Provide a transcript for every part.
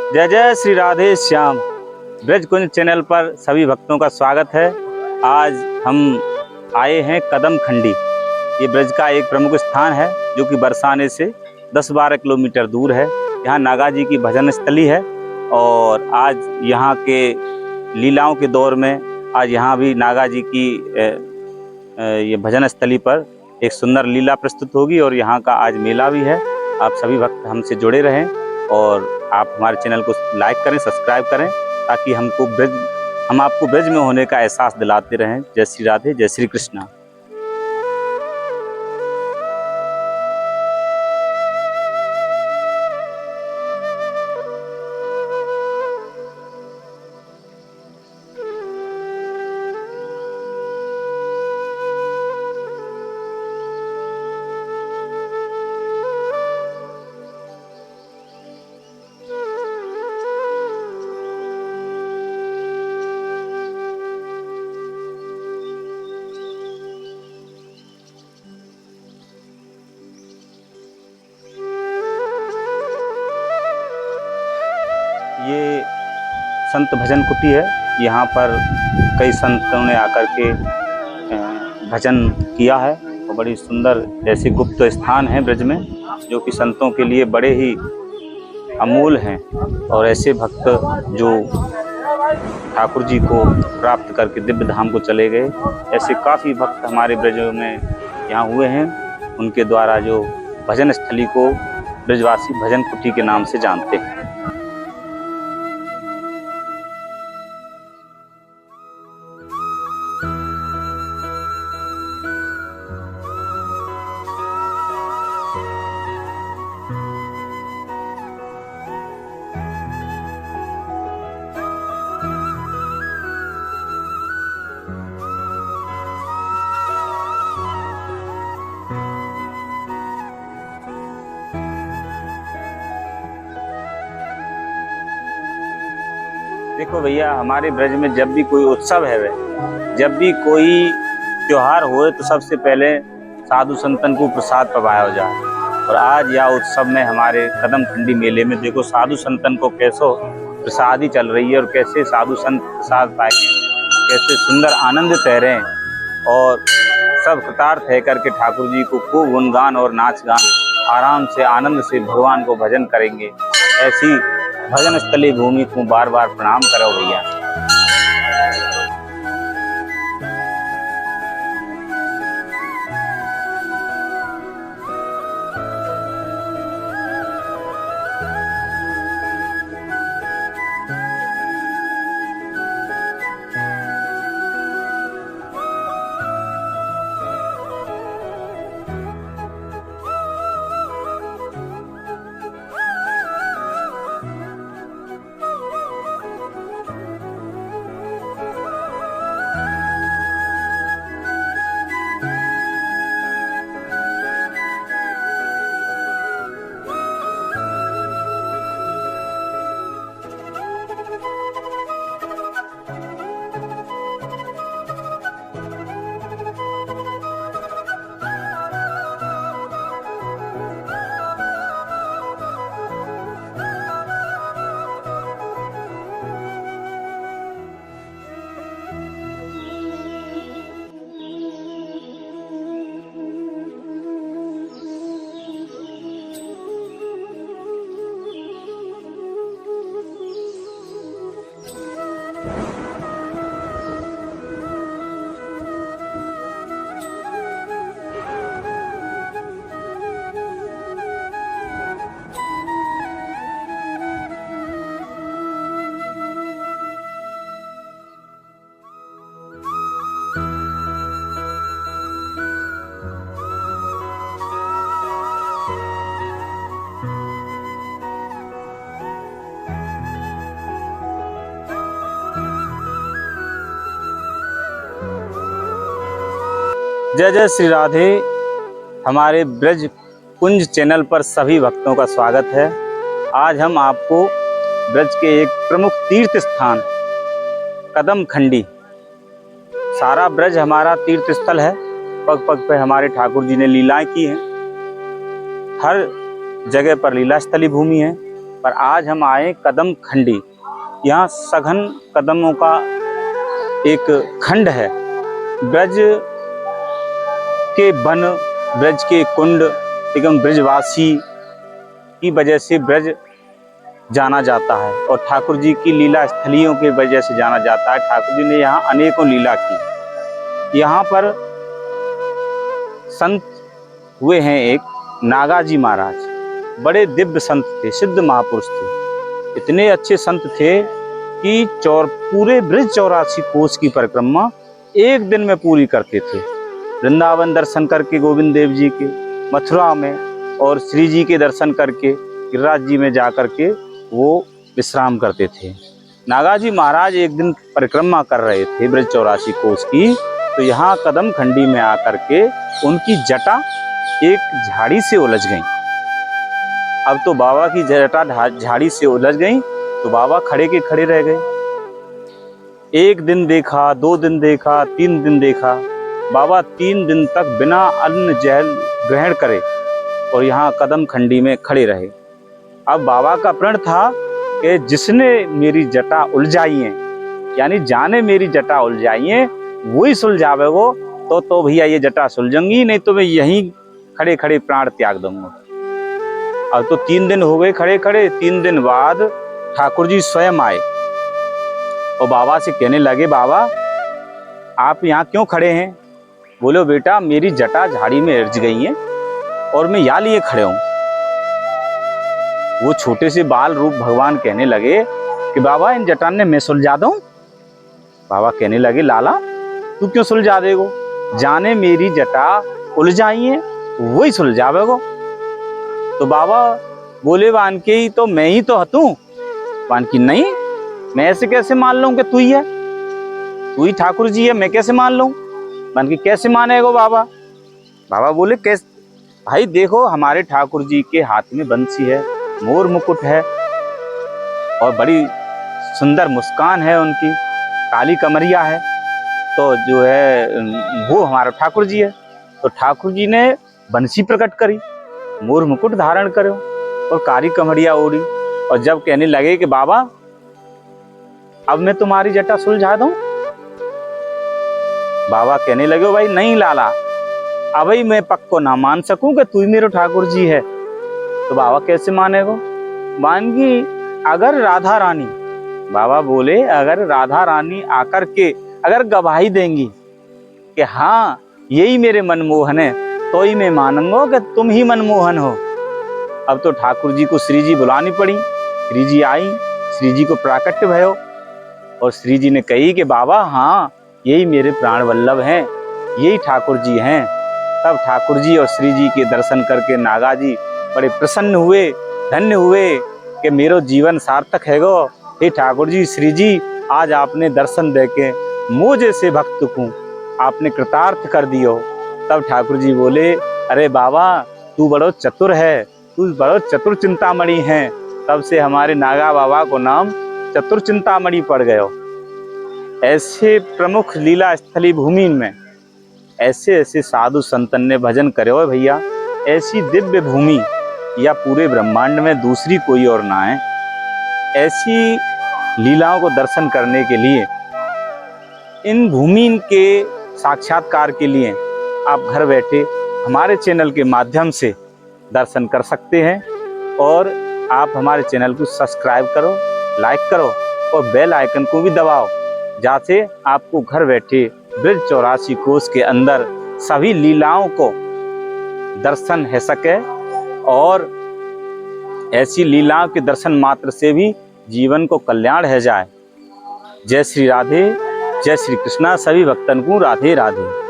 जय जय श्री राधे श्याम। ब्रजकुंज चैनल पर सभी भक्तों का स्वागत है। आज हम आए हैं कदम खंडी। ये ब्रज का एक प्रमुख स्थान है जो कि बरसाने से 10-12 किलोमीटर दूर है। यहाँ नागा जी की भजन स्थली है और आज यहाँ के लीलाओं के दौर में आज यहाँ भी नागा जी की ये भजन स्थली पर एक सुंदर लीला प्रस्तुत होगी और यहाँ का आज मेला भी है। आप सभी भक्त हमसे जुड़े रहें और आप हमारे चैनल को लाइक करें, सब्सक्राइब करें ताकि हम आपको ब्रज में होने का एहसास दिलाते रहें। जय श्री राधे, जय श्री कृष्णा। ये संत भजन कुटी है। यहाँ पर कई संतों ने आकर के भजन किया है और बड़ी सुंदर ऐसे गुप्त स्थान है ब्रज में जो कि संतों के लिए बड़े ही अमूल हैं। और ऐसे भक्त जो ठाकुर जी को प्राप्त करके दिव्य धाम को चले गए, ऐसे काफ़ी भक्त हमारे ब्रजों में यहाँ हुए हैं। उनके द्वारा जो भजन स्थली को ब्रजवासी भजन कुटी के नाम से जानते हैं। देखो भैया, हमारे ब्रज में जब भी कोई उत्सव है, जब भी कोई त्योहार हो तो सबसे पहले साधु संतन को प्रसाद पवाया जाए। और आज यह उत्सव में हमारे कदम खंडी मेले में देखो साधु संतन को कैसो प्रसादी चल रही है और कैसे साधु संत प्रसाद पाए, कैसे सुंदर आनंद तह रहे हैं और सब कृतार्थ है करके ठाकुर जी को खूब गुणगान और नाच गान आराम से आनंद से भगवान को भजन करेंगे। ऐसी भजन स्थली भूमि को बार बार प्रणाम करो भैया। जय जय श्री राधे। हमारे ब्रज कुंज चैनल पर सभी भक्तों का स्वागत है। आज हम आपको ब्रज के एक प्रमुख तीर्थ स्थान कदम खंडी, सारा ब्रज हमारा तीर्थ स्थल है। पग पग पे हमारे ठाकुर जी ने लीलाएं की हैं। हर जगह पर लीला स्थली भूमि है पर आज हम आए कदम खंडी। यहाँ सघन कदमों का एक खंड है। ब्रज के वन, ब्रज के कुंड एवं ब्रजवासी की वजह से ब्रज जाना जाता है और ठाकुर जी की लीला स्थलियों की वजह से जाना जाता है। ठाकुर जी ने यहाँ अनेकों लीला की। यहाँ पर संत हुए हैं एक नागाजी महाराज। बड़े दिव्य संत थे, सिद्ध महापुरुष थे। इतने अच्छे संत थे कि पूरे ब्रज 84 कोस की परिक्रमा एक दिन में पूरी करते थे। वृंदावन दर्शन करके गोविंद देव जी के, मथुरा में, और श्री जी के दर्शन करके गिरिराज जी में जा करके वो विश्राम करते थे। नागाजी महाराज एक दिन परिक्रमा कर रहे थे ब्रज 84 कोस की, तो यहाँ कदम खंडी में आकर के उनकी जटा एक झाड़ी से उलझ गई। अब तो बाबा की जटा झाड़ी से उलझ गई तो बाबा खड़े के खड़े रह गए। एक दिन देखा, 2 दिन देखा, 3 दिन देखा। बाबा 3 दिन तक बिना अन्न जल ग्रहण करे और यहाँ कदम खंडी में खड़े रहे। अब बाबा का प्रण था कि जिसने मेरी जटा उलझाई है, यानी जाने मेरी जटा उलझाई है, वही सुलझावे वो। तो भैया ये जटा सुलझेंगी, नहीं तो मैं यहीं खड़े खड़े प्राण त्याग दूंगा। अब तो 3 दिन हो गए खड़े खड़े। 3 दिन बाद ठाकुर जी स्वयं आए और बाबा से कहने लगे, बाबा आप यहाँ क्यों खड़े हैं? बोलो बेटा मेरी जटा झाड़ी में उलझ गई है और मैं यहाँ लिए खड़े हूँ। वो छोटे से बाल रूप भगवान कहने लगे कि बाबा इन जटा ने मैं सुलझा दूं। बाबा कहने लगे, लाला तू क्यों सुलझा देगो? जाने मेरी जटा उलझाई है वही सुलझावेगो। तो बाबा बोले, वानके ही तो मैं ही तो हतूं। वानकी नहीं, मैं ऐसे कैसे मान लूं कि तू ही है, तू ही ठाकुर जी है, मैं कैसे मान लूं? वानकी कैसे मानेगो बाबा? बाबा बोले, कैसे? भाई देखो हमारे ठाकुर जी के हाथ में बंसी है, मोर मुकुट है और बड़ी सुंदर मुस्कान है उनकी, काली कमरिया है, तो जो है वो हमारा ठाकुर जी है। तो ठाकुर जी ने बंसी प्रकट करी, मोर मुकुट धारण करो और काली कमरिया ओढ़ी, और जब कहने लगे कि बाबा अब मैं तुम्हारी जटा सुलझा दूं, बाबा कहने लगे, भाई नहीं लाला, अब ही मैं पक्को ना मान सकूं कि तू ही मेरे ठाकुर जी है। तो बाबा कैसे मानेगो? मानगी अगर राधा रानी, बाबा बोले अगर राधा रानी आकर के अगर गवाही देंगी कि हाँ यही मेरे मनमोहन है, तो ही मैं मानूंगा कि तुम ही मनमोहन हो। अब तो ठाकुर जी को श्री जी बुलानी पड़ी। श्री जी आई, श्री जी को प्राकट्य भयो और श्री जी ने कही कि बाबा हाँ यही मेरे प्राण वल्लभ हैं, यही ठाकुर जी हैं। तब ठाकुर जी और श्री जी के दर्शन करके नागाजी बड़े प्रसन्न हुए, धन्य हुए कि मेरो जीवन सार्थक है गो। हे ठाकुर जी, श्री जी, आज आपने दर्शन देके मुझे से भक्त को आपने कृतार्थ कर दियो। तब ठाकुर जी बोले, अरे बाबा तू बड़ो चतुर है, तू बड़ो चतुर चिंतामणि है। तब से हमारे नागा बाबा को नाम चतुर चिंतामणि पड़ गयो। ऐसे प्रमुख लीला स्थली भूमि में ऐसे ऐसे साधु संतन ने भजन करे हो भैया। ऐसी दिव्य भूमि या पूरे ब्रह्मांड में दूसरी कोई और ना है। ऐसी लीलाओं को दर्शन करने के लिए, इन भूमि के साक्षात्कार के लिए आप घर बैठे हमारे चैनल के माध्यम से दर्शन कर सकते हैं। और आप हमारे चैनल को सब्सक्राइब करो, लाइक करो और बेल आइकन को भी दबाओ, जासे आपको घर बैठे ब्रज 84 कोस के अंदर सभी लीलाओं को दर्शन है सके। और ऐसी लीलाओं के दर्शन मात्र से भी जीवन को कल्याण है जाए। जय श्री राधे, जय श्री कृष्णा। सभी भक्तन को राधे राधे।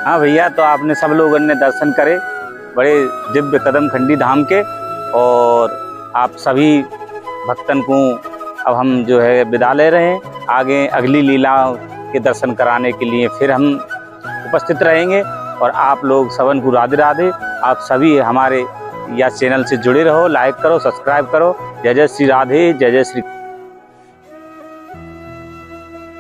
हाँ भैया, तो आपने सब लोगों ने दर्शन करे बड़े दिव्य कदमखंडी धाम के, और आप सभी भक्तन को अब हम जो है विदा ले रहे हैं। आगे अगली लीला के दर्शन कराने के लिए फिर हम उपस्थित रहेंगे। और आप लोग सबन को राधे राधे। आप सभी हमारे या चैनल से जुड़े रहो, लाइक करो, सब्सक्राइब करो। जय जय श्री राधे, जय जय श्री।